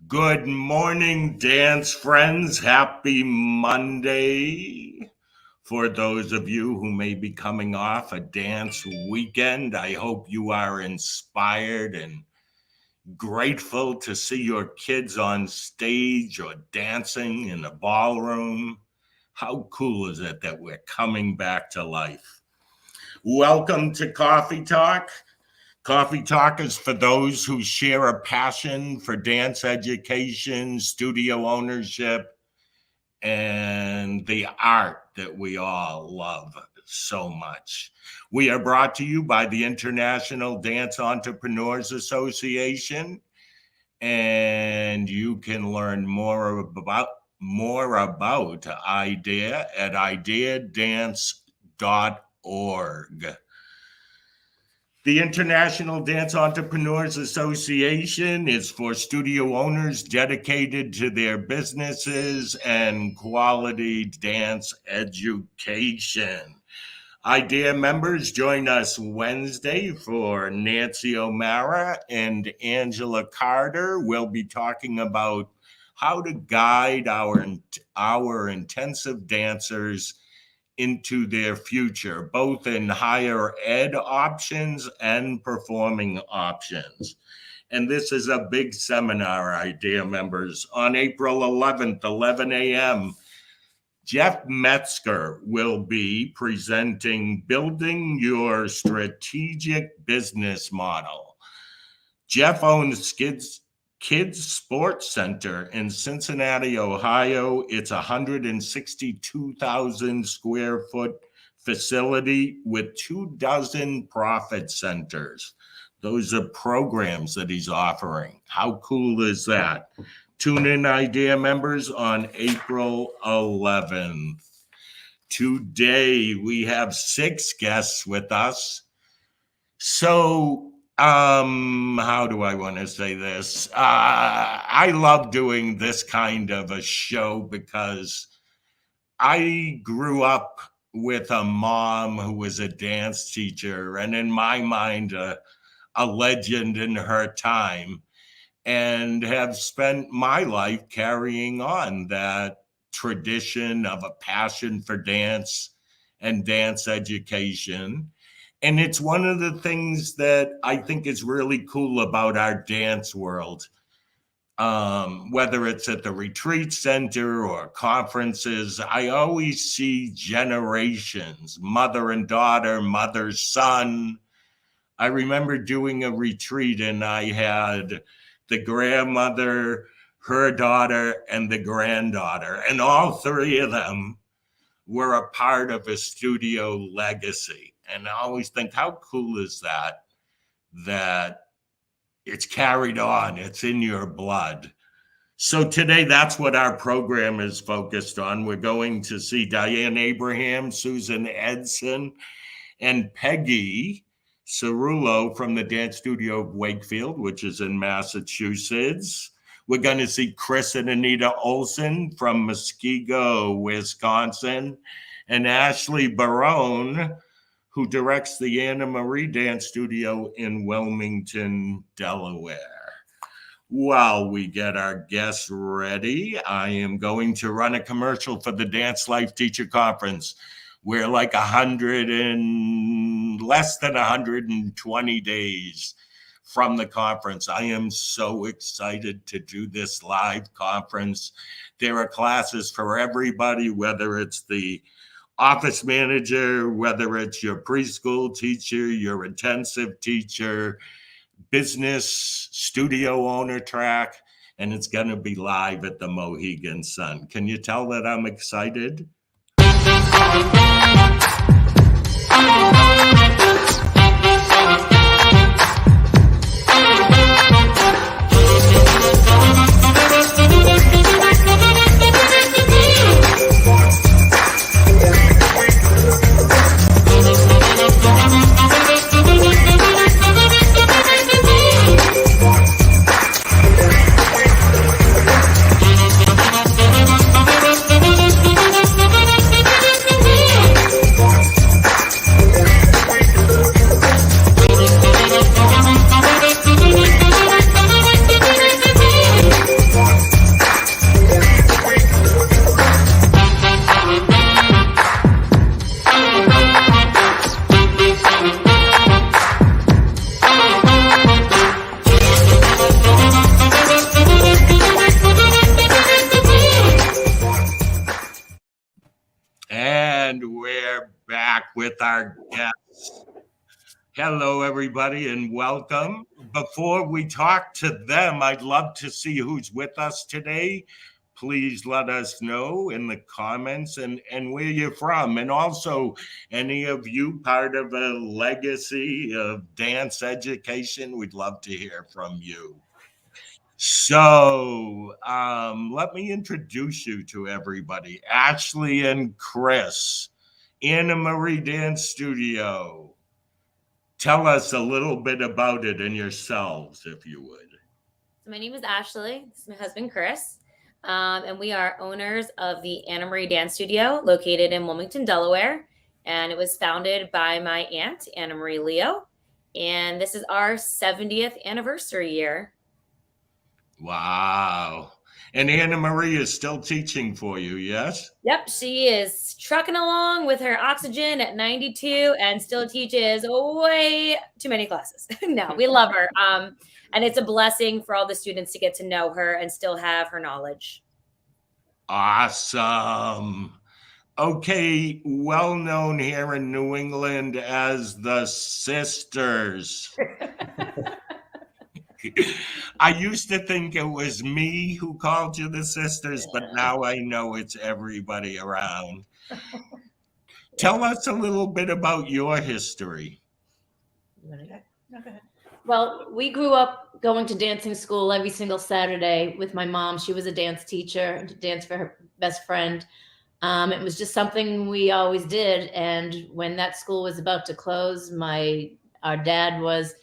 Good morning, dance friends. Happy Monday. For those of you who may be coming off a dance weekend, I hope you are inspired and grateful to see your kids on stage or dancing in a ballroom. How cool is it that we're coming back to life? Welcome to Coffee Talk. Coffee Talk is for those who share a passion for dance education, studio ownership, and the art that we all love so much. We are brought to you by the International Dance Entrepreneurs Association, and you can learn more about IDEA at ideadance.org. The International Dance Entrepreneurs Association is for studio owners dedicated to their businesses and quality dance education. IDEA members join us Wednesday for Nancy O'Mara and Angela Carter. We'll be talking about how to guide our intensive dancers into their future, both in higher ed options and performing options. And this is a big seminar, IDEA members. On April 11th, 11 a.m., Jeff Metzger will be presenting Building Your Strategic Business Model. Jeff owns Kids Sports Center in Cincinnati, Ohio. It's a 162,000 square foot facility with 24 profit centers. Those are programs that he's offering. How cool is that? Tune in, IDEA members, on April 11th. Today, we have 6 guests with us. So, how do I want to say this? I love doing this kind of a show because I grew up with a mom who was a dance teacher, and in my mind, a legend in her time, and have spent my life carrying on that tradition of a passion for dance and dance education. And it's one of the things that I think is really cool about our dance world, whether it's at the retreat center or conferences. I always see generations, mother and daughter, mother, son. I remember doing a retreat and I had the grandmother, her daughter, and the granddaughter, and all 3 of them were a part of a studio legacy. And I always think, how cool is that it's carried on, it's in your blood. So today, that's what our program is focused on. We're going to see Diane Abraham, Susan Edson, and Peggy Cerullo from the Dance Studio of Wakefield, which is in Massachusetts. We're going to see Chris and Anita Olson from Muskego, Wisconsin, and Ashley Barone, who directs the Anna Marie Dance Studio in Wilmington, Delaware. While we get our guests ready, I am going to run a commercial for the Dance Life Teacher Conference. We're like less than 120 days from the conference. I am so excited to do this live conference. There are classes for everybody, whether it's the office manager, whether it's your preschool teacher, your intensive teacher, business studio owner track, and it's going to be live at the Mohegan Sun. Can you tell that I'm excited? our guests. Hello, everybody, and welcome. Before we talk to them, I'd love to see who's with us today. Please let us know in the comments and where you're from. And also, any of you part of a legacy of dance education, we'd love to hear from you. So let me introduce you to everybody. Ashley and Chris, Anna Marie Dance Studio. Tell us a little bit about it and yourselves, if you would. So my name is Ashley. This is my husband, Chris. And we are owners of the Anna Marie Dance Studio located in Wilmington, Delaware. And it was founded by my aunt, Anna Marie Leo. And this is our 70th anniversary year. Wow. And Anna Marie is still teaching for you, yes? Yep, she is trucking along with her oxygen at 92 and still teaches way too many classes. No, we love her. And it's a blessing for all the students to get to know her and still have her knowledge. Awesome. Okay, well known here in New England as the Sisters. I used to think it was me who called you the Sisters, but now I know it's everybody around. Tell us a little bit about your history. Well, we grew up going to dancing school every single Saturday with my mom. She was a dance teacher, danced for her best friend. It was just something we always did. And when that school was about to close, our dad was,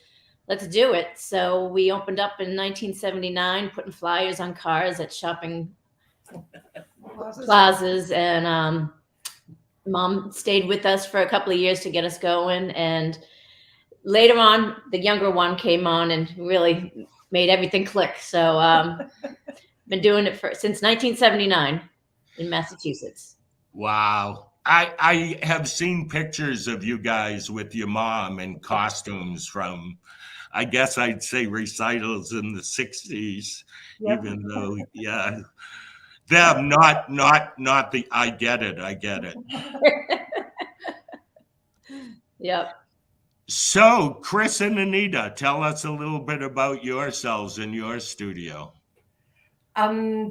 let's do it. So we opened up in 1979, putting flyers on cars at shopping plazas. And Mom stayed with us for a couple of years to get us going. And later on, the younger one came on and really made everything click. So been doing it since 1979 in Massachusetts. Wow. I have seen pictures of you guys with your mom in costumes from, I guess I'd say, recitals in the 60s, yep. Even though, yeah, them, not the, I get it. Yep. So, Chris and Anita, tell us a little bit about yourselves in your studio.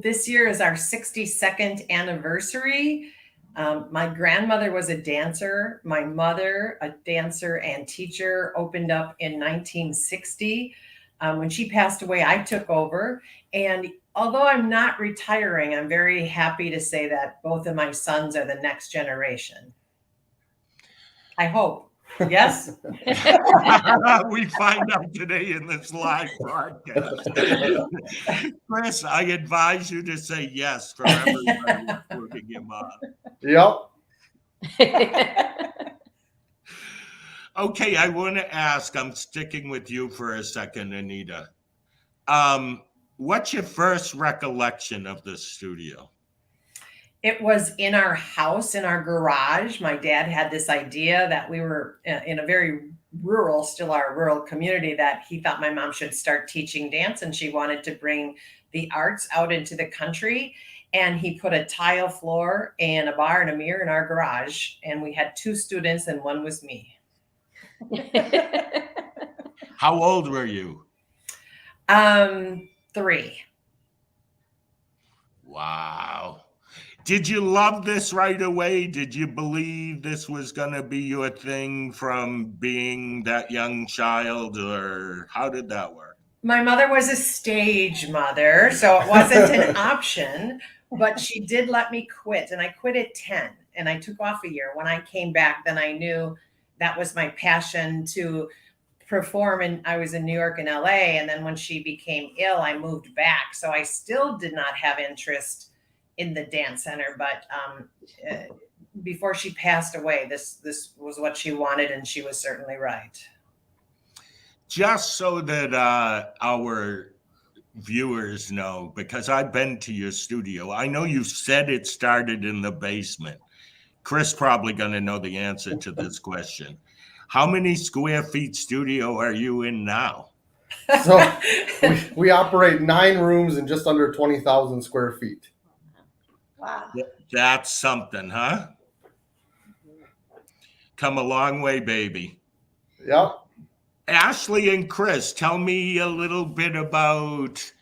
This year is our 62nd anniversary. My grandmother was a dancer. My mother, a dancer and teacher, opened up in 1960. When she passed away, I took over. And although I'm not retiring, I'm very happy to say that both of my sons are the next generation. I hope. Yes. We find out today in this live broadcast. Chris, I advise you to say yes for everybody including your mom. Yep. Okay, I want to ask, I'm sticking with you for a second, Anita. What's your first recollection of the studio? It was in our house, in our garage. My dad had this idea that we were in a very rural, still our rural community, that he thought my mom should start teaching dance and she wanted to bring the arts out into the country. And he put a tile floor and a bar and a mirror in our garage. And we had 2 students and one was me. How old were you? 3. Wow. Did you love this right away? Did you believe this was going to be your thing from being that young child, or how did that work? My mother was a stage mother, so it wasn't an option, but she did let me quit, and I quit at 10, and I took off a year. When I came back, then I knew that was my passion to perform, and I was in New York and LA, and then when she became ill, I moved back. So I still did not have interest in the dance center, but before she passed away, this was what she wanted, and she was certainly right. Just so that our viewers know, because I've been to your studio, I know you said it started in the basement. Chris probably going to know the answer to this question. How many square feet studio are you in now? So we operate 9 rooms and just under 20,000 square feet. Wow. That's something, huh? Come a long way, baby. Yep. Ashley and Chris, tell me a little bit about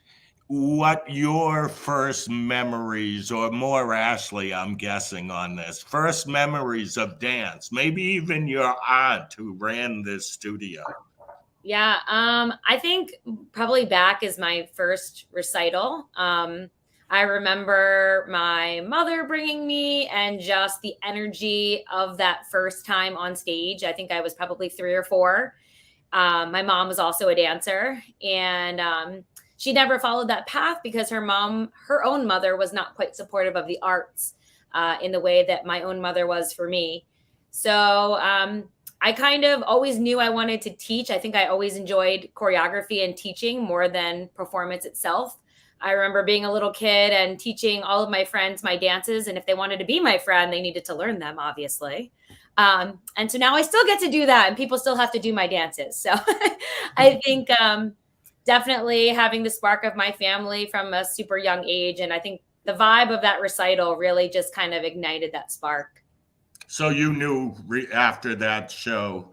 what your first memories, or more Ashley, I'm guessing on this, first memories of dance, maybe even your aunt who ran this studio. Yeah, I think probably back is my first recital. I remember my mother bringing me and just the energy of that first time on stage. I think I was probably 3 or 4. My mom was also a dancer, and she never followed that path because her own mother was not quite supportive of the arts in the way that my own mother was for me. So I kind of always knew I wanted to teach. I think I always enjoyed choreography and teaching more than performance itself. I remember being a little kid and teaching all of my friends my dances. And if they wanted to be my friend, they needed to learn them, obviously. And so now I still get to do that, and people still have to do my dances. So I think definitely having the spark of my family from a super young age. And I think the vibe of that recital really just kind of ignited that spark. So you knew after that show,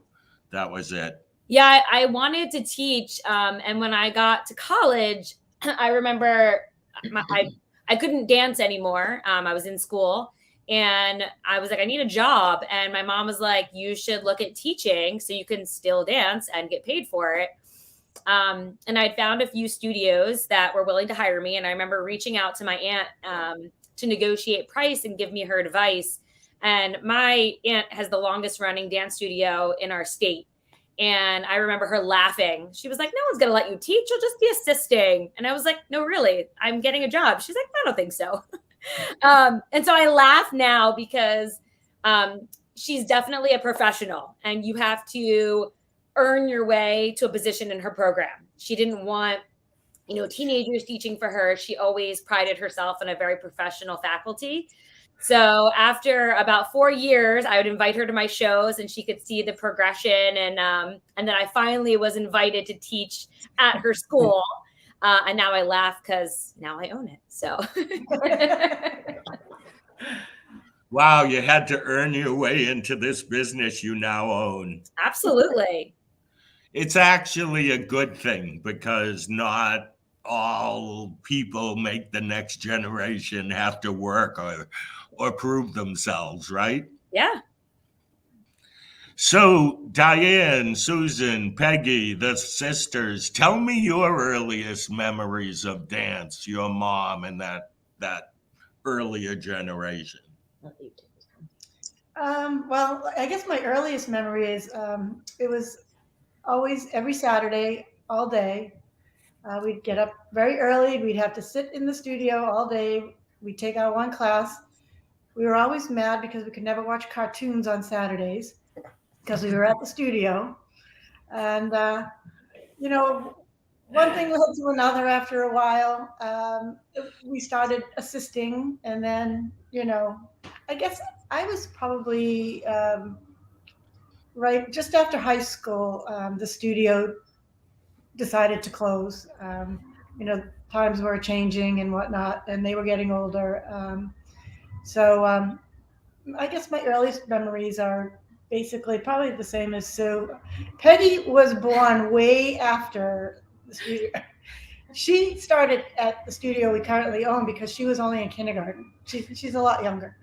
that was it. Yeah, I wanted to teach. And when I got to college, I remember I couldn't dance anymore. I was in school and I was like, I need a job. And my mom was like, you should look at teaching so you can still dance and get paid for it. And I'd found a few studios that were willing to hire me. And I remember reaching out to my aunt to negotiate price and give me her advice. And my aunt has the longest running dance studio in our state. And I remember her laughing. She was like, no one's going to let you teach. You'll just be assisting. And I was like, no, really, I'm getting a job. She's like, I don't think so. And so I laugh now because she's definitely a professional, and you have to earn your way to a position in her program. She didn't want, teenagers teaching for her. She always prided herself on a very professional faculty. So after about 4 years, I would invite her to my shows and she could see the progression. And then I finally was invited to teach at her school. And now I laugh because now I own it. So. Wow, you had to earn your way into this business you now own. Absolutely. It's actually a good thing because not all people make the next generation have to work or prove themselves, right? Yeah. So Diane, Susan, Peggy, the sisters, tell me your earliest memories of dance, your mom and that earlier generation. Well, I guess my earliest memory is it was always every Saturday, all day. We'd get up very early. We'd have to sit in the studio all day. We'd take our one class. We were always mad because we could never watch cartoons on Saturdays because we were at the studio. And, one thing led to another after a while. We started assisting. And then, I guess I was probably right just after high school, the studio decided to close. Times were changing and whatnot, and they were getting older. So I guess my earliest memories are basically probably the same as Sue. Peggy was born way after the studio. She started at the studio we currently own because she was only in kindergarten. She's a lot younger.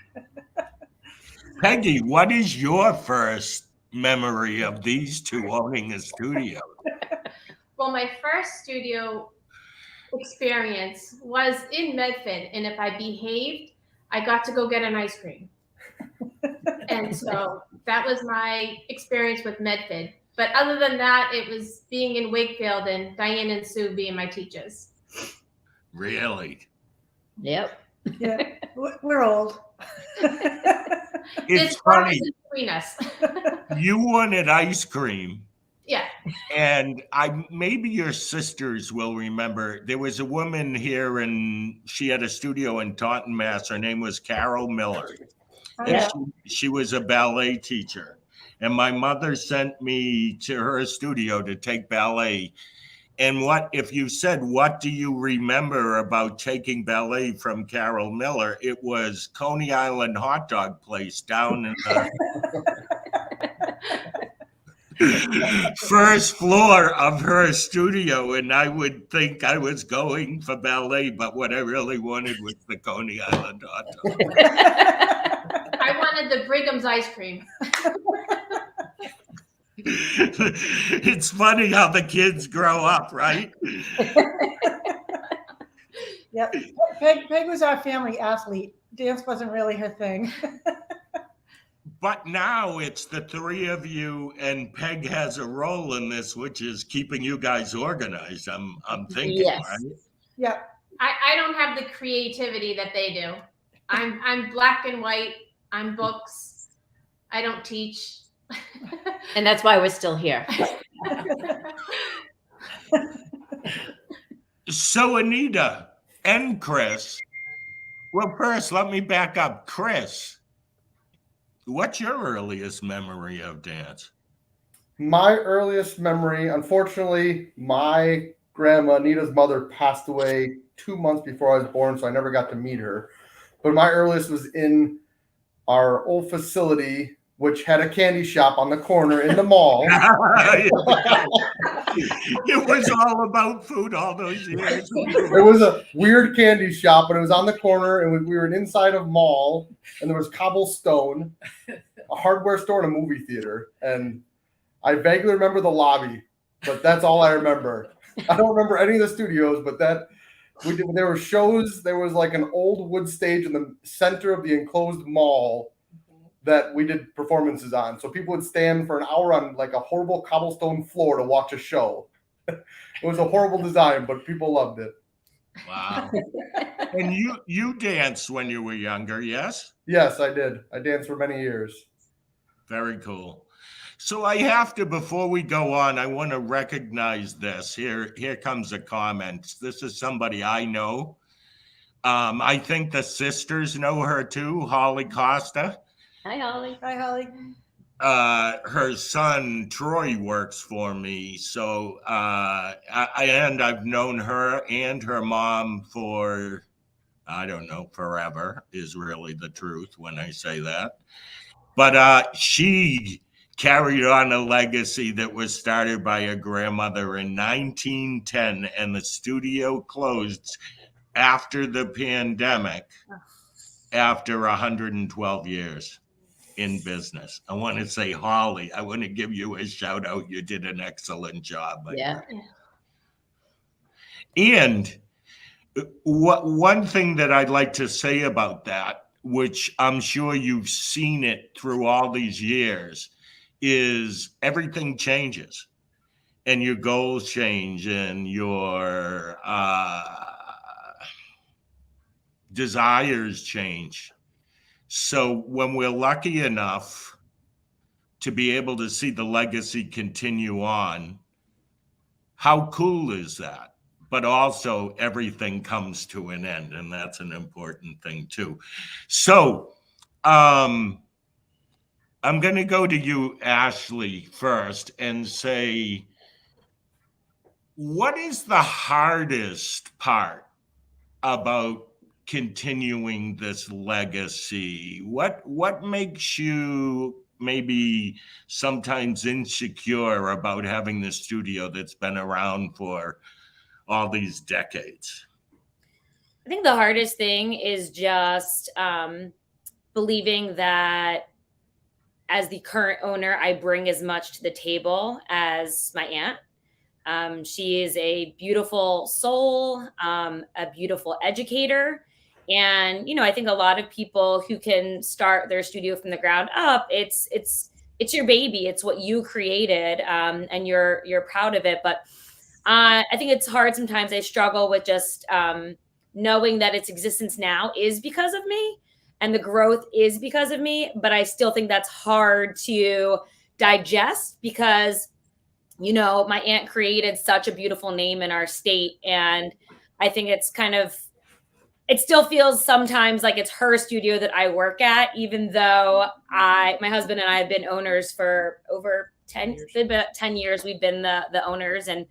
Peggy, what is your first memory of these two owning a studio? Well, my first studio experience was in Medford, and if I behaved, I got to go get an ice cream. And so that was my experience with Medford. But other than that, it was being in Wakefield and Diane and Sue being my teachers. Really? Yep. Yeah, we're old. It's There's funny. between us. You wanted ice cream. Yeah. And maybe your sisters will remember. There was a woman here, and she had a studio in Taunton, Mass. Her name was Carol Miller. Yeah. And she was a ballet teacher. And my mother sent me to her studio to take ballet. And if you said, what do you remember about taking ballet from Carol Miller? It was Coney Island hot dog place down in the first floor of her studio, and I would think I was going for ballet, but what I really wanted was the Coney Island hot dog. I wanted the Brigham's ice cream. It's funny how the kids grow up, right? Yep. Peg was our family athlete. Dance wasn't really her thing. But now it's the three of you, and Peg has a role in this, which is keeping you guys organized. I'm thinking, Yes. right? Yeah. I don't have the creativity that they do. I'm black and white. I'm books. I don't teach. And that's why we're still here. So Anita and Chris, well, first let me back up. Chris, what's your earliest memory of dance? My earliest memory, unfortunately, my grandma, Anita's mother, passed away 2 months before I was born, so I never got to meet her. But my earliest was in our old facility, which had a candy shop on the corner in the mall. It was all about food all those years. It was a weird candy shop, but it was on the corner, and we were inside of mall, and there was cobblestone, a hardware store, and a movie theater. And I vaguely remember the lobby, but that's all I remember. I don't remember any of the studios, but that we did. There were shows. There was like an old wood stage in the center of the enclosed mall that we did performances on. So people would stand for an hour on like a horrible cobblestone floor to watch a show. It was a horrible design, but people loved it. Wow. And you danced when you were younger, yes? Yes, I did. I danced for many years. Very cool. So I have to, before we go on, I want to recognize this. Here comes a comment. This is somebody I know. I think the sisters know her too, Holly Costa. Hi, Holly. Hi, Holly. Her son Troy works for me, so I've known her and her mom for, I don't know, forever is really the truth when I say that. But she carried on a legacy that was started by a grandmother in 1910, and the studio closed after the pandemic, after 112 years in business. I want to say, Holly, I want to give you a shout out. You did an excellent job. Yeah. And one thing that I'd like to say about that, which I'm sure you've seen it through all these years, is everything changes and your goals change and your desires change. So when we're lucky enough to be able to see the legacy continue on, how cool is that? But also everything comes to an end, and that's an important thing too. So I'm going to go to you, Ashley, first and say, what is the hardest part about continuing this legacy? What makes you maybe sometimes insecure about having this studio that's been around for all these decades? I think the hardest thing is just believing that as the current owner, I bring as much to the table as my aunt. She is a beautiful soul, a beautiful educator. And, you know, I think a lot of people who can start their studio from the ground up, it's your baby. It's what you created, and you're proud of it. But I think it's hard sometimes. I struggle with just knowing that its existence now is because of me and the growth is because of me. But I still think that's hard to digest because, you know, my aunt created such a beautiful name in our state. And I think it's kind of, it still feels sometimes like it's her studio that I work at, even though my husband and I have been owners for over 10 years. We've been the owners. And,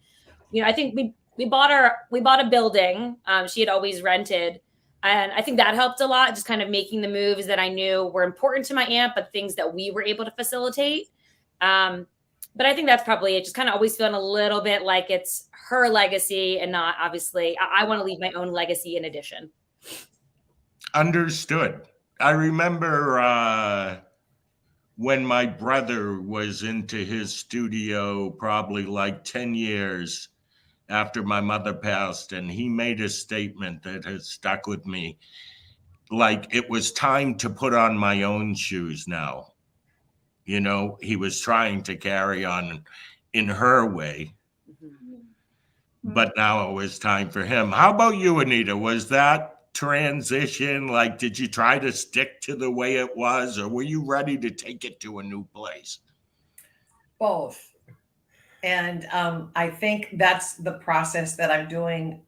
you know, I think we bought a building. She had always rented. And I think that helped a lot, just kind of making the moves that I knew were important to my aunt, but things that we were able to facilitate. but I think that's probably it. Just kind of always feeling a little bit like it's her legacy and not obviously, I want to leave my own legacy in addition. Understood. I remember when my brother was into his studio, probably like 10 years after my mother passed, and he made a statement that has stuck with me. Like, it was time to put on my own shoes now. You know, he was trying to carry on in her way, but now it was time for him. How about you, Anita? Was that transition, like, did you try to stick to the way it was, or were you ready to take it to a new place? Both. And I think that's the process that I'm doing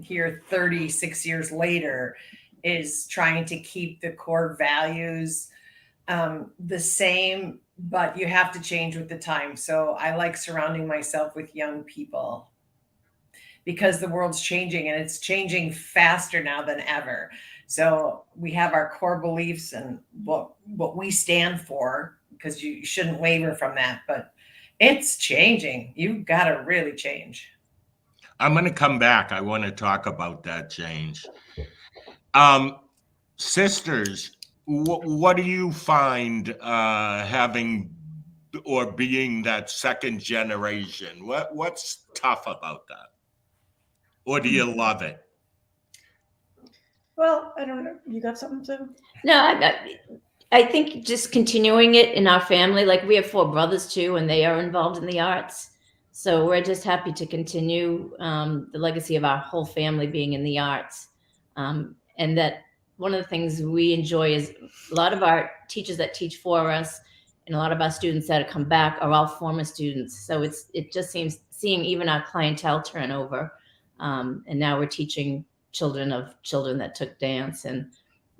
here 36 years later, is trying to keep the core values the same, but you have to change with the time. So I like surrounding myself with young people because the world's changing, and it's changing faster now than ever. So we have our core beliefs and what we stand for, because you shouldn't waver from that, but it's changing. You've got to really change. I'm going to come back. I want to talk about that change. Sisters, what do you find having or being that second generation? What's tough about that? Or do you love it? Well, I don't know. You got something, Sue? No, I think just continuing it in our family. Like, we have 4 brothers too, and they are involved in the arts. So we're just happy to continue the legacy of our whole family being in the arts. And that one of the things we enjoy is a lot of our teachers that teach for us and a lot of our students that have come back are all former students. So it just seems seeing even our clientele turnover. And now we're teaching children that took dance, and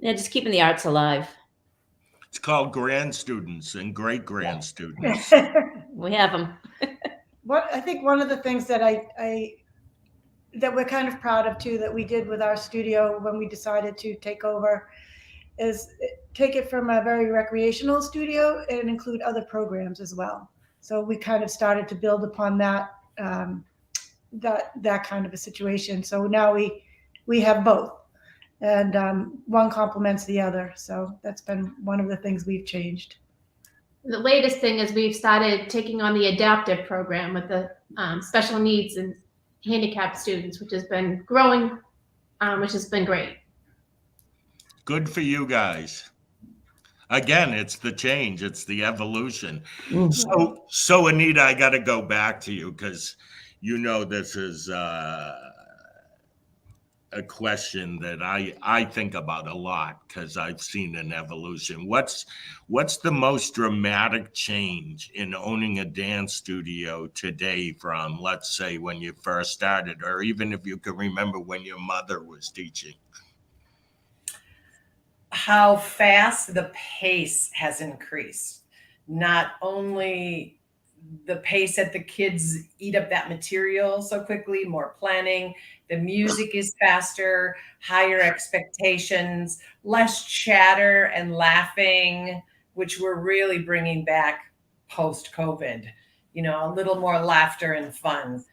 just keeping the arts alive. It's called grand students and great grand students. We have them. I think one of the things that that we're kind of proud of too, that we did with our studio when we decided to take over, is take it from a very recreational studio and include other programs as well. So we kind of started to build upon that that kind of a situation. So now we have both, and one complements the other. So that's been one of the things we've changed. The latest thing is we've started taking on the adaptive program with the special needs and handicapped students, which has been growing, which has been great. Good for you guys. Again, it's the change, it's the evolution. So Anita, I got to go back to you because you know this is a question that I think about a lot because I've seen an evolution. What's the most dramatic change in owning a dance studio today from, let's say, when you first started, or even if you can remember when your mother was teaching? How fast the pace has increased. Not only the pace that the kids eat up that material so quickly, more planning, the music is faster, higher expectations, less chatter and laughing, which we're really bringing back post-COVID, a little more laughter and fun.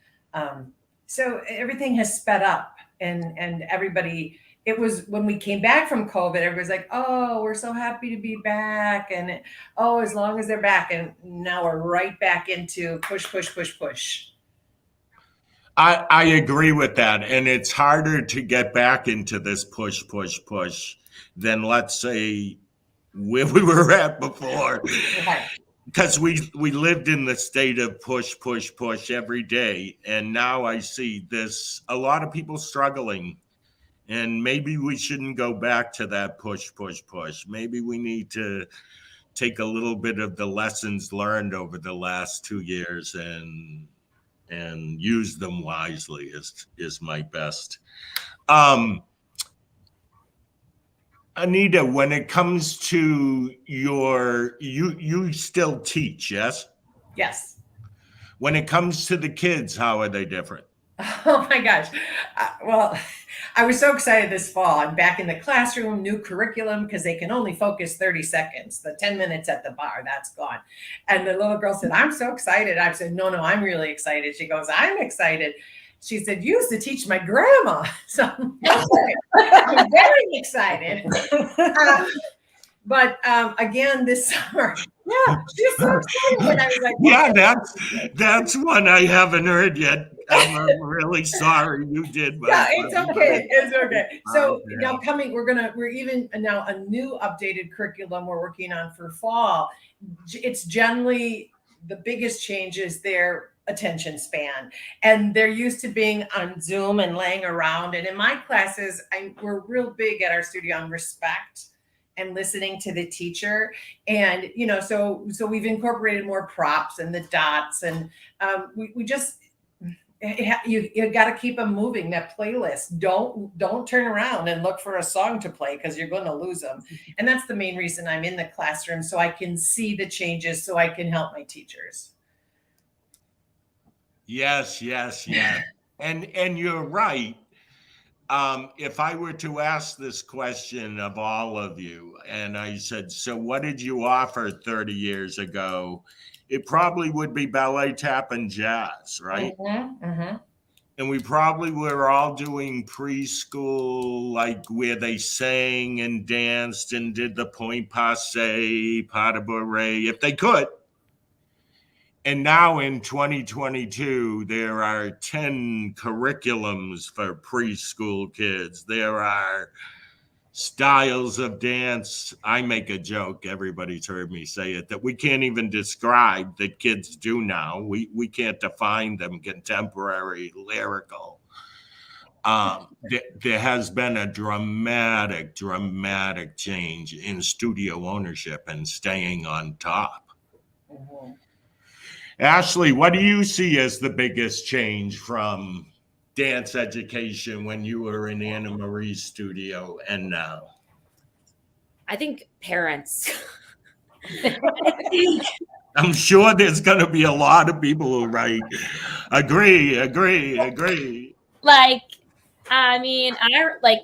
So everything has sped up, and everybody, it was when we came back from COVID, everybody's like, oh, we're so happy to be back. And as long as they're back. And now we're right back into push, push, push, push. I agree with that. And it's harder to get back into this push, push, push than, let's say, where we were at before. Okay. Because we lived in the state of push, push, push every day. And now I see a lot of people struggling. And maybe we shouldn't go back to that push, push, push. Maybe we need to take a little bit of the lessons learned over the last 2 years and use them wisely is my best. Anita, when it comes to you still teach, yes? Yes. When it comes to the kids, how are they different? Oh my gosh. Well, I was so excited this fall. I'm back in the classroom, new curriculum, because they can only focus 30 seconds. The 10 minutes at the bar, that's gone. And the little girl said, I'm so excited. I said, no, I'm really excited. She goes, I'm excited. She said, you used to teach my grandma. So I'm very excited. But again, this summer, yeah, she's so excited. And I was like, Yeah, that's one I haven't heard yet. I'm really sorry you did. Yeah, it's okay. It's okay. So Yeah. now we're even now a new updated curriculum we're working on for fall. It's generally the biggest change is their attention span. And they're used to being on Zoom and laying around. And in my classes, we're real big at our studio on respect and listening to the teacher. And, so we've incorporated more props and the dots, and we just, you got to keep them moving. That playlist, don't turn around and look for a song to play, because you're going to lose them. And that's the main reason I'm in the classroom, so I can see the changes, so I can help my teachers. Yes. And you're right. If I were to ask this question of all of you, and I said, so what did you offer 30 years ago? It probably would be ballet, tap, and jazz, right? Mm-hmm. And we probably were all doing preschool, like where they sang and danced and did the point passe, pas de bourrée, if they could. And now in 2022, there are 10 curriculums for preschool kids. There are styles of dance. I make a joke, everybody's heard me say it, that we can't even describe that kids do now. We can't define them: contemporary, lyrical. There has been a dramatic change in studio ownership and staying on top. Mm-hmm. Ashley, what do you see as the biggest change from dance education when you were in Anna Marie's studio and now? I think parents. I'm sure there's going to be a lot of people who write, agree. Like, I mean,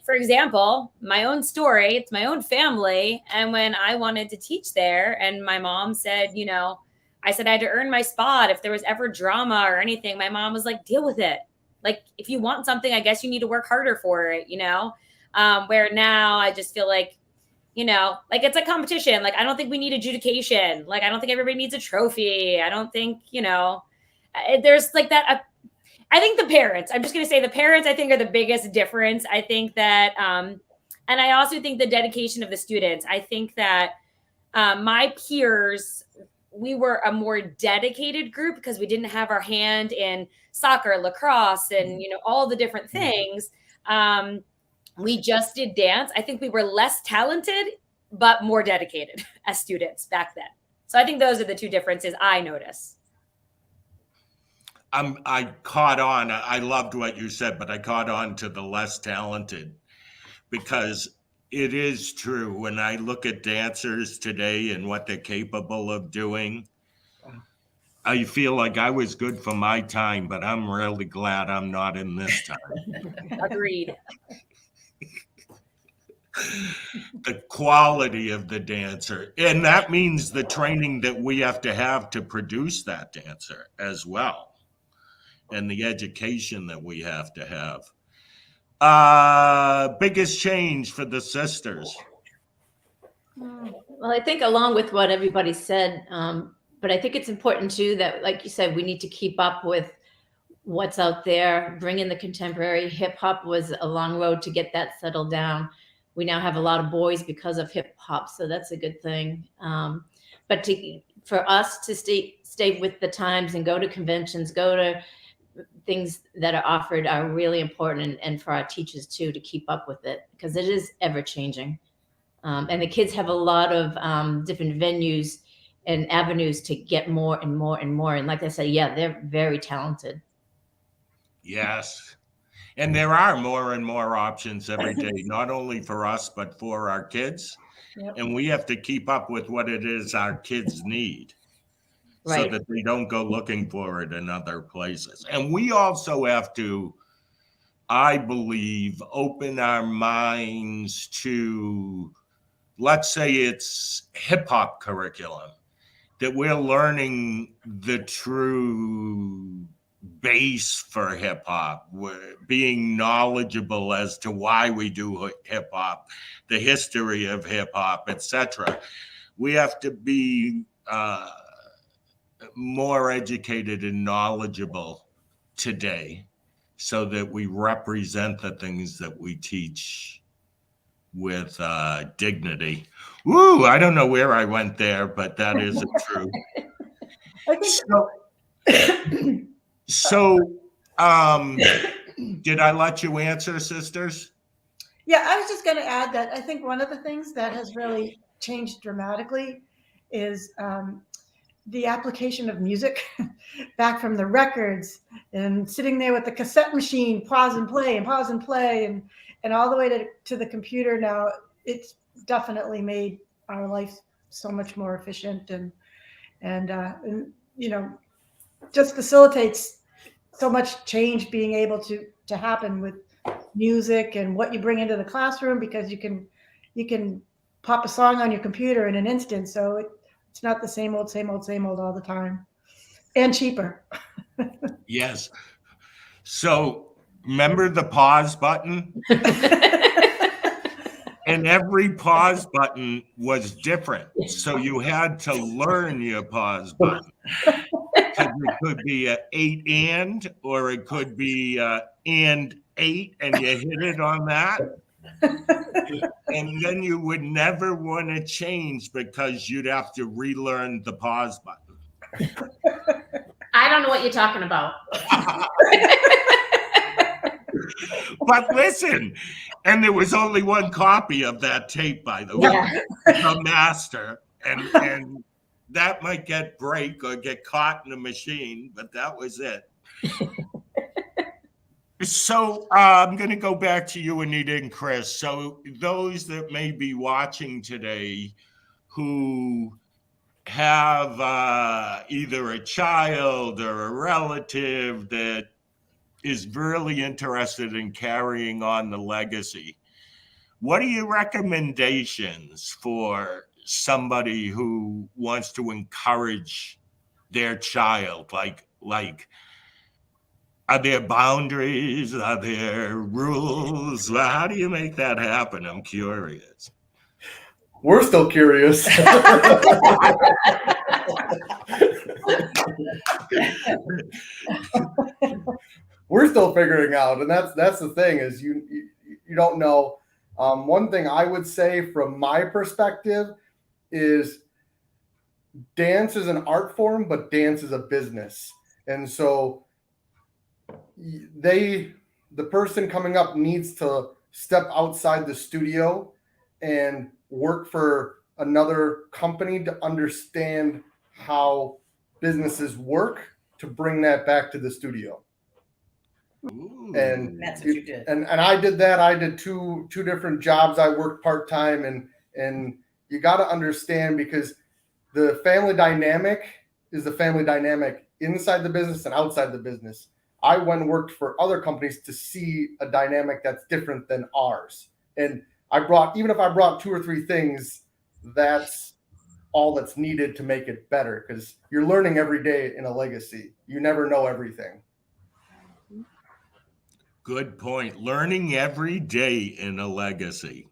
for example, my own story, it's my own family. And when I wanted to teach there, and my mom said, I said I had to earn my spot. If there was ever drama or anything, my mom was like, deal with it. Like, if you want something, I guess you need to work harder for it, where now I just feel like, like it's a competition. Like, I don't think we need adjudication. Like, I don't think everybody needs a trophy. I don't think, there's like that. I think the parents, I'm just going to say the parents, I think, are the biggest difference. I think that, and I also think the dedication of the students. I think that my peers, we were a more dedicated group because we didn't have our hand in soccer, lacrosse, and, all the different things. We just did dance. I think we were less talented, but more dedicated as students back then. So I think those are the two differences I notice. I caught on. I loved what you said, but I caught on to the less talented, because it is true. When I look at dancers today and what they're capable of doing, I feel like I was good for my time, but I'm really glad I'm not in this time. Agreed. The quality of the dancer, and that means the training that we have to produce that dancer as well, and the education that we have to have. Biggest change for the sisters? Well, I think along with what everybody said, but I think it's important too that, like you said, we need to keep up with what's out there. Bring in the contemporary. Hip hop was a long road to get that settled down. We now have a lot of boys because of hip hop, so that's a good thing. But for us to stay with the times and go to conventions, go to things that are offered are really important, and for our teachers too, to keep up with it, because it is ever changing. And the kids have a lot of different venues and avenues to get more and more and more. And like I said, yeah, they're very talented. Yes. And there are more and more options every day, not only for us, but for our kids. Yep. And we have to keep up with what it is our kids need. so Right. that they don't go looking for it in other places. And we also have to, I believe, open our minds to, let's say it's hip hop curriculum, that we're learning the true base for hip hop, being knowledgeable as to why we do hip hop, the history of hip hop, etc. We have to be more educated and knowledgeable today so that we represent the things that we teach with dignity. Woo, I don't know where I went there, but that isn't true. I think So, did I let you answer, sisters? Yeah, I was just going to add that I think one of the things that has really changed dramatically is the application of music back from the records and sitting there with the cassette machine, pause and play and all the way to the computer now. It's definitely made our life so much more efficient and you know, just facilitates so much change being able to happen with music and what you bring into the classroom, because you can pop a song on your computer in an instant. So it's not the same old all the time, and cheaper. Yes. So, remember the pause button? And every pause button was different. So you had to learn your pause button. Because it could be a 8 and, or it could be and 8, and you hit it on that. And then you would never want to change because you'd have to relearn the pause button. I don't know what you're talking about. But listen, and there was only one copy of that tape, by the way, the master, and that might break or get caught in the machine, but that was it. So I'm going to go back to you, Anita and Chris. So those that may be watching today who have either a child or a relative that is really interested in carrying on the legacy, what are your recommendations for somebody who wants to encourage their child? Like, are there boundaries? Are there rules? How do you make that happen? I'm curious. We're still curious. We're still figuring out, and that's the thing, is you don't know. One thing I would say from my perspective is dance is an art form, but dance is a business, and so the person coming up needs to step outside the studio and work for another company to understand how businesses work, to bring that back to the studio. Ooh. And That's what you did. And I did that. I did two different jobs. I worked part-time, and you got to understand, because the family dynamic is the family dynamic inside the business and outside the business. I went and worked for other companies to see a dynamic that's different than ours. And even if I brought 2 or 3 things, that's all that's needed to make it better, because you're learning every day in a legacy. You never know everything. Good point. Learning every day in a legacy.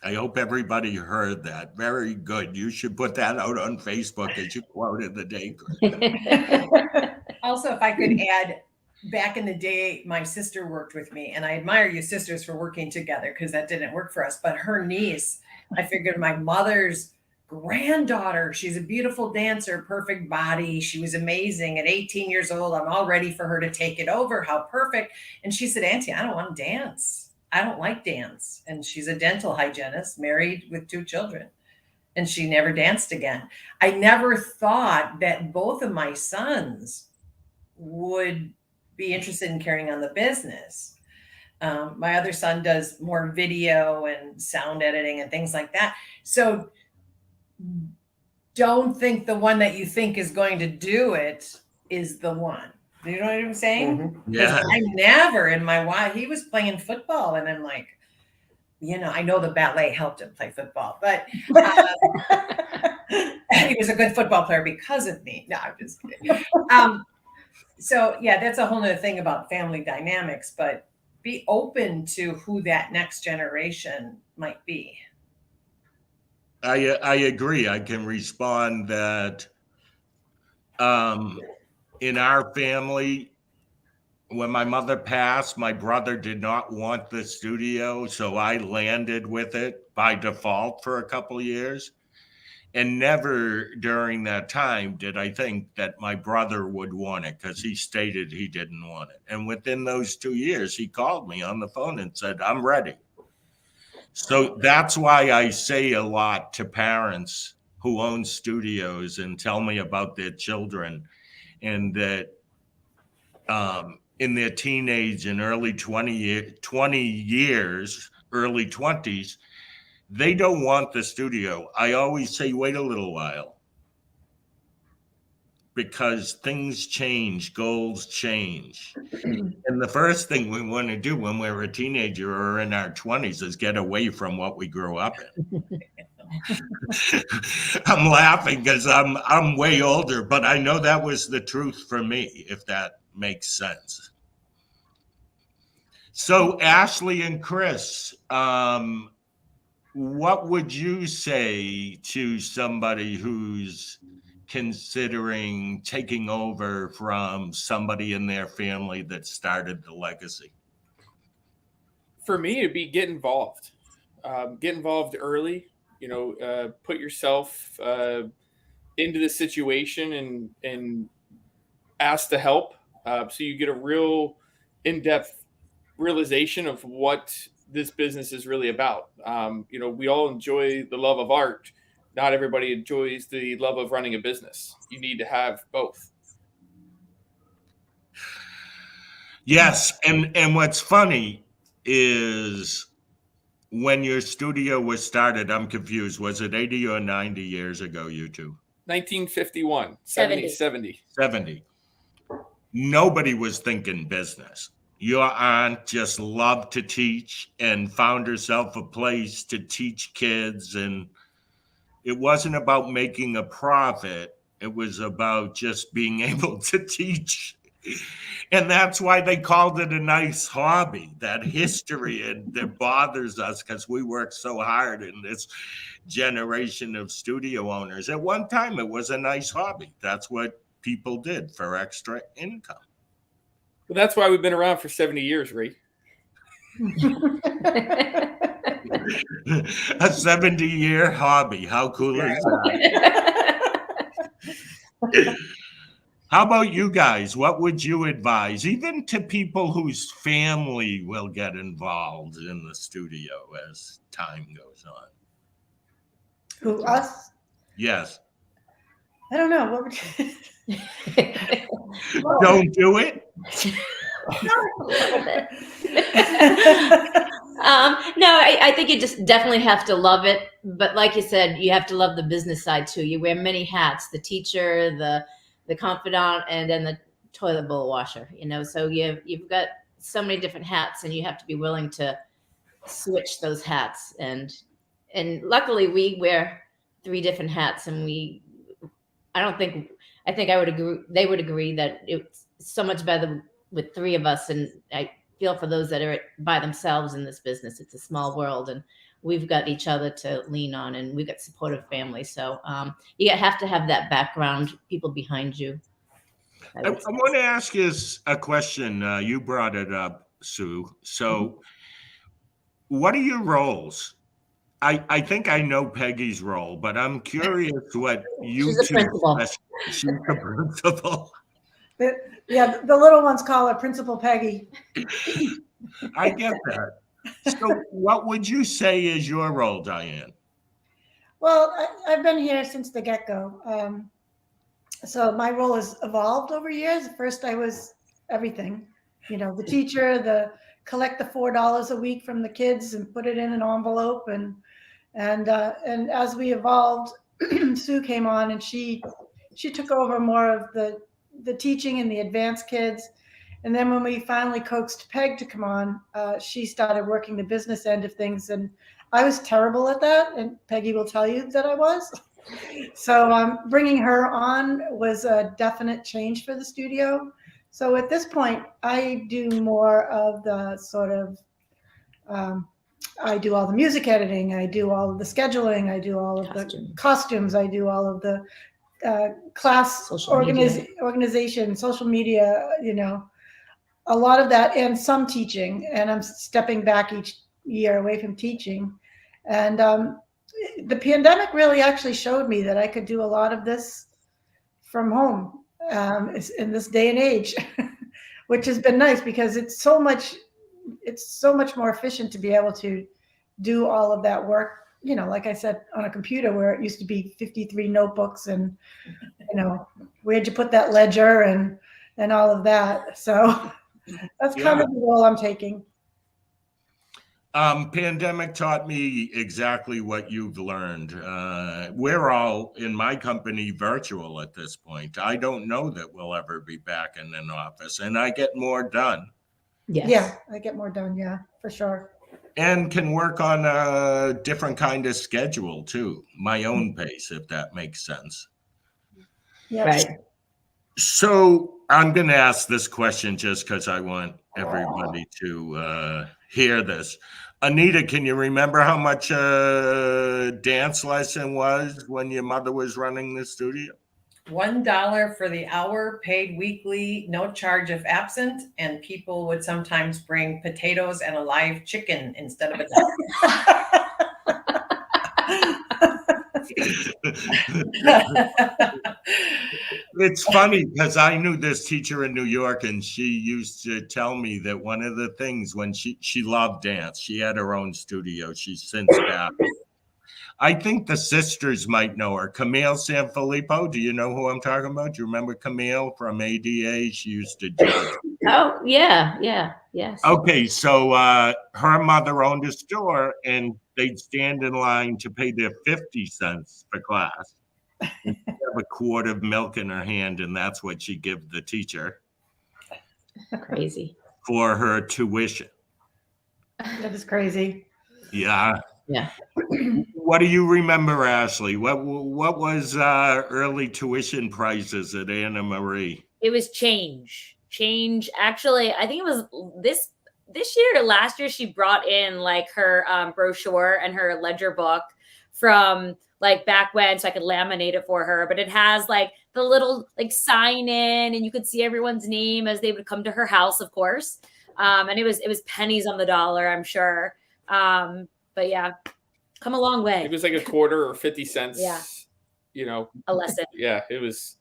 I hope everybody heard that. Very good. You should put that out on Facebook as you quoted the day. Also, if I could add, back in the day, my sister worked with me, and I admire you sisters for working together, because that didn't work for us. But her niece, I figured my mother's granddaughter, she's a beautiful dancer, perfect body. She was amazing. At 18 years old, I'm all ready for her to take it over. How perfect. And she said, Auntie, I don't want to dance. I don't like dance. And she's a dental hygienist, married with 2 children. And she never danced again. I never thought that both of my sons would be interested in carrying on the business. My other son does more video and sound editing and things like that. So don't think the one that you think is going to do it is the one. You know what I'm saying? Mhm. Because Yeah. I never in my wife, he was playing football, and I'm like, I know the ballet helped him play football, but he was a good football player because of me. No, I'm just kidding. So yeah, that's a whole nother thing about family dynamics, but be open to who that next generation might be. I agree. I can respond that in our family, when my mother passed, my brother did not want the studio, so I landed with it by default for a couple years. And never during that time did I think that my brother would want it, because he stated he didn't want it. And within those 2 years, he called me on the phone and said, I'm ready. So that's why I say a lot to parents who own studios and tell me about their children, and that in their teenage and early 20 years, early 20s, they don't want the studio. I always say, wait a little while, because things change, goals change. And the first thing we want to do when we're a teenager or in our 20s is get away from what we grew up in. I'm laughing because I'm way older, but I know that was the truth for me, if that makes sense. So Ashley and Chris, what would you say to somebody who's considering taking over from somebody in their family that started the legacy? For me, it'd be get involved. Get involved early. Put yourself into the situation and ask to help, so you get a real in-depth realization of what this business is really about. We all enjoy the love of art. Not everybody enjoys the love of running a business. You need to have both. Yes, and what's funny is when your studio was started, I'm confused. Was it 80 or 90 years ago, you two? 1951, 70. 70. 70. Nobody was thinking business. Your aunt just loved to teach and found herself a place to teach kids. And it wasn't about making a profit. It was about just being able to teach. And that's why they called it a nice hobby, that history and that bothers us because we work so hard in this generation of studio owners. At one time, it was a nice hobby. That's what people did for extra income. Well, that's why we've been around for 70 years, Ray. A 70-year hobby. How cool is that? How about you guys? What would you advise, even to people whose family will get involved in the studio as time goes on? Who, us? Yes. I don't know. What would you? Don't do it. No, I think you just definitely have to love it. But like you said, you have to love the business side too. You wear many hats: the teacher, the confidant, and then the toilet bowl washer. So you've got so many different hats, and you have to be willing to switch those hats. And luckily, we wear 3 different hats, and I think I would agree. They would agree that it's so much better with 3 of us. And I feel for those that are by themselves in this business. It's a small world, and we've got each other to lean on, and we've got supportive families. So you have to have that background, people behind you. I want to ask you a question. You brought it up, Sue. So what are your roles? I think I know Peggy's role, but I'm curious what you She's a two. principal. She's the principal. Yeah, the little ones call her Principal Peggy. I get that. So what would you say is your role, Diane? Well, I've been here since the get-go. So my role has evolved over years. First, I was everything, the teacher, collect the $4 a week from the kids and put it in an envelope. And as we evolved, Sue came on, and she took over more of the teaching and the advanced kids. And then when we finally coaxed Peg to come on, she started working the business end of things, and I was terrible at that, and Peggy will tell you that I was. So bringing her on was a definite change for the studio. So at this point, I do more of the sort of, I do all the music editing, I do all of the scheduling, I do all of the costumes, I do all of the class organization, social media, a lot of that, and some teaching. And I'm stepping back each year away from teaching. And the pandemic really actually showed me that I could do a lot of this from home in this day and age, which has been nice because it's so much more efficient to be able to do all of that work, like I said, on a computer, where it used to be 53 notebooks and, where'd you put that ledger and all of that. So that's kind of the role I'm taking. Pandemic taught me exactly what you've learned. We're all in my company virtual at this point. I don't know that we'll ever be back in an office, and I get more done. Yes. Yeah, I get more done. Yeah, for sure. And can work on a different kind of schedule too, my own pace, if that makes sense. Yeah. Right. So I'm going to ask this question just because I want everybody to hear this. Anita, can you remember how much a dance lesson was when your mother was running the studio? $1 for the hour, paid weekly, no charge if absent, and people would sometimes bring potatoes and a live chicken instead of a duck. It's funny because I knew this teacher in New York, and she used to tell me that one of the things when she loved dance, she had her own studio. She's since passed. I think the sisters might know her. Camille Sanfilippo. Do you know who I'm talking about? Do you remember Camille from ADA? She used to judge. Oh, yeah. Yes. Okay, so her mother owned a store, and they'd stand in line to pay their 50 cents for class. And she'd have a quart of milk in her hand, and that's what she'd give the teacher. Crazy. For her tuition. That is crazy. Yeah. Yeah. What do you remember, Ashley? What was early tuition prices at Anna Marie? It was change. Actually, I think it was this year or last year, she brought in like her brochure and her ledger book from like back when, so I could laminate it for her. But it has like the little like sign in, and you could see everyone's name as they would come to her house, of course. And it was pennies on the dollar, I'm sure. But yeah, come a long way. It was like a quarter or 50 cents. Yeah. A lesson. Yeah, it was.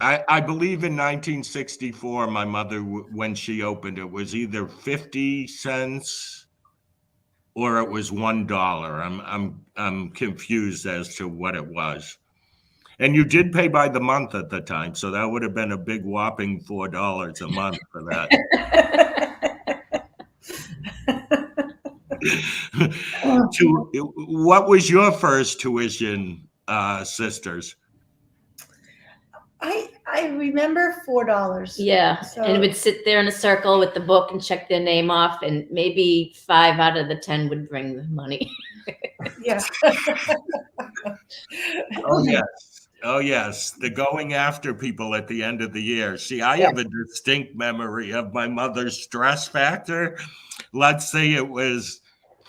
I believe in 1964, my mother, when she opened it, was either 50 cents or it was $1. I'm confused as to what it was. And you did pay by the month at the time, so that would have been a big whopping $4 a month for that. What was your first tuition, sisters? I remember $4. Yeah. So, And would sit there in a circle with the book and check their name off, and maybe 5 out of the 10 would bring the money. yeah. Oh, yes. Oh, yes. The going after people at the end of the year. See, I have a distinct memory of my mother's stress factor. Let's say it was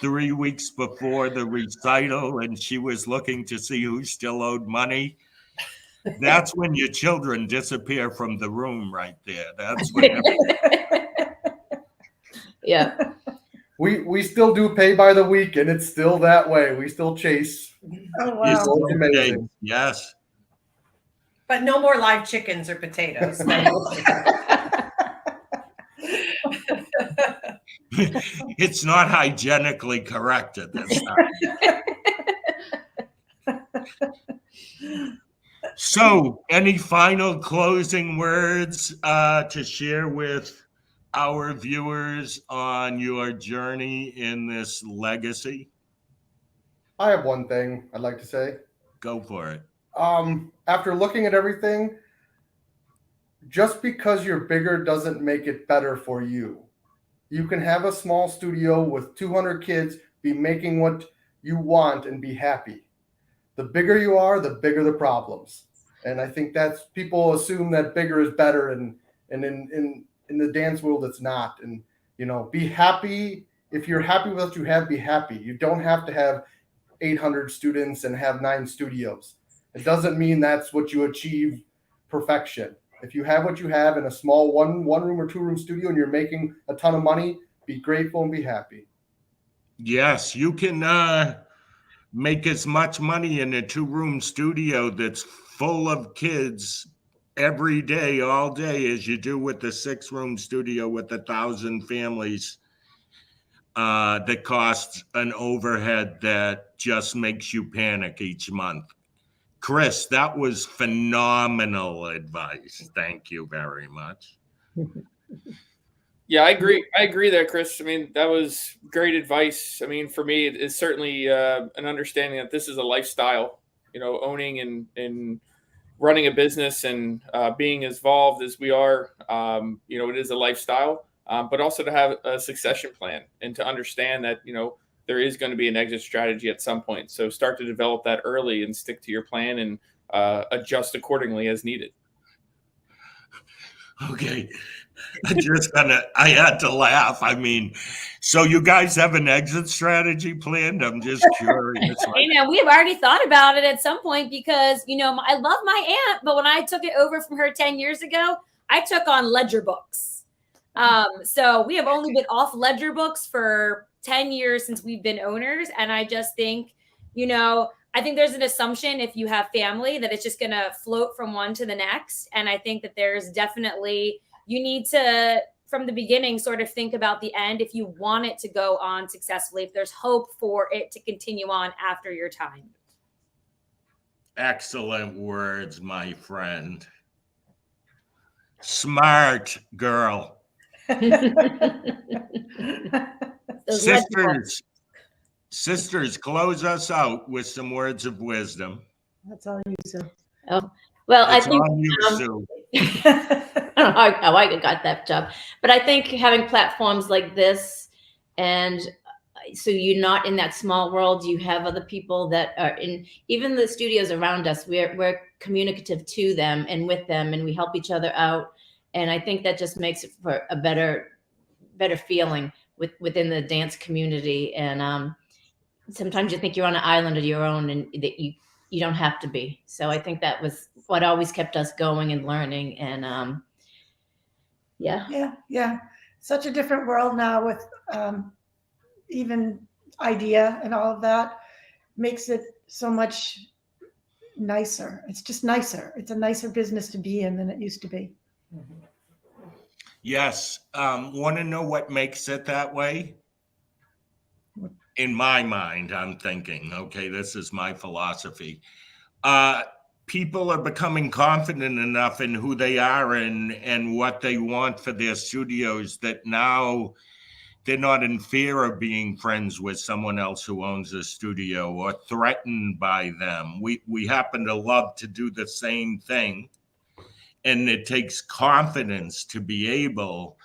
3 weeks before the recital and she was looking to see who still owed money. That's when your children disappear from the room right there. That's when. Yeah. We still do pay by the week, and it's still that way. We still chase. Oh, You wow. still It's amazing. pay. Yes. But no more live chickens or potatoes. It's not hygienically correct at this time. So, any final closing words to share with our viewers on your journey in this legacy? I have one thing I'd like to say. Go for it. After looking at everything, just because you're bigger doesn't make it better for you. You can have a small studio with 200 kids, be making what you want and be happy. The bigger you are, the bigger the problems. And I think that's, people assume that bigger is better, and in the dance world it's not. And be happy. If you're happy with what you have, be happy. You don't have to have 800 students and have 9 studios. It doesn't mean that's what you achieve perfection. If you have what you have in a small one room or 2 room studio and you're making a ton of money, be grateful and be happy. Yes, you can make as much money in a 2-room studio that's full of kids every day, all day, as you do with the 6-room studio with 1,000 families that costs an overhead that just makes you panic each month. Chris, that was phenomenal advice. Thank you very much. Yeah, I agree. I agree there, Chris. I mean, that was great advice. I mean, for me, it's certainly an understanding that this is a lifestyle, owning and running a business and being as involved as we are. It is a lifestyle, but also to have a succession plan and to understand that, there is going to be an exit strategy at some point. So start to develop that early and stick to your plan and adjust accordingly as needed. Okay. I had to laugh. I mean, so you guys have an exit strategy planned? I'm just curious. We have already thought about it at some point because, I love my aunt, but when I took it over from her 10 years ago, I took on ledger books. So we have only been off ledger books for 10 years since we've been owners. And I just think, I think there's an assumption if you have family that it's just going to float from one to the next. And I think that there's definitely, you need to, from the beginning, sort of think about the end if you want it to go on successfully, if there's hope for it to continue on after your time. Excellent words, my friend. Smart girl. Sisters, close us out with some words of wisdom. That's all you, Sue. Oh, well, It's I think on you, Sue. I don't know how I got that job, but I think having platforms like this, and so you're not in that small world, you have other people that are in, even the studios around us, we're communicative to them and with them, and we help each other out. And I think that just makes it for a better feeling within the dance community. And sometimes you think you're on an island of your own, and that you don't have to be. So I think that was what always kept us going and learning. And yeah. Such a different world now with even IDEA and all of that makes it so much nicer. It's just nicer. It's a nicer business to be in than it used to be. Yes. Want to know what makes it that way? In my mind, I'm thinking, okay, this is my philosophy. People are becoming confident enough in who they are and what they want for their studios that now they're not in fear of being friends with someone else who owns a studio or threatened by them. We happen to love to do the same thing. And it takes confidence to be able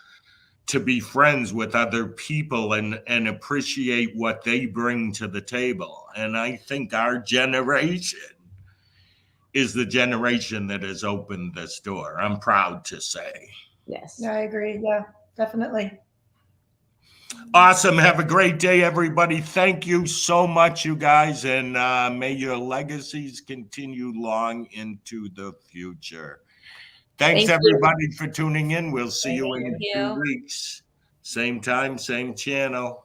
to be friends with other people and appreciate what they bring to the table. And I think our generation is the generation that has opened this door. I'm proud to say. yes. Yeah, I agree. Yeah, definitely. Awesome. Have a great day, everybody. Thank you so much, you guys. And may your legacies continue long into the future. Thanks, Thank you. everybody, for tuning in. We'll see you in Thank you. 2 weeks. Same time, same channel.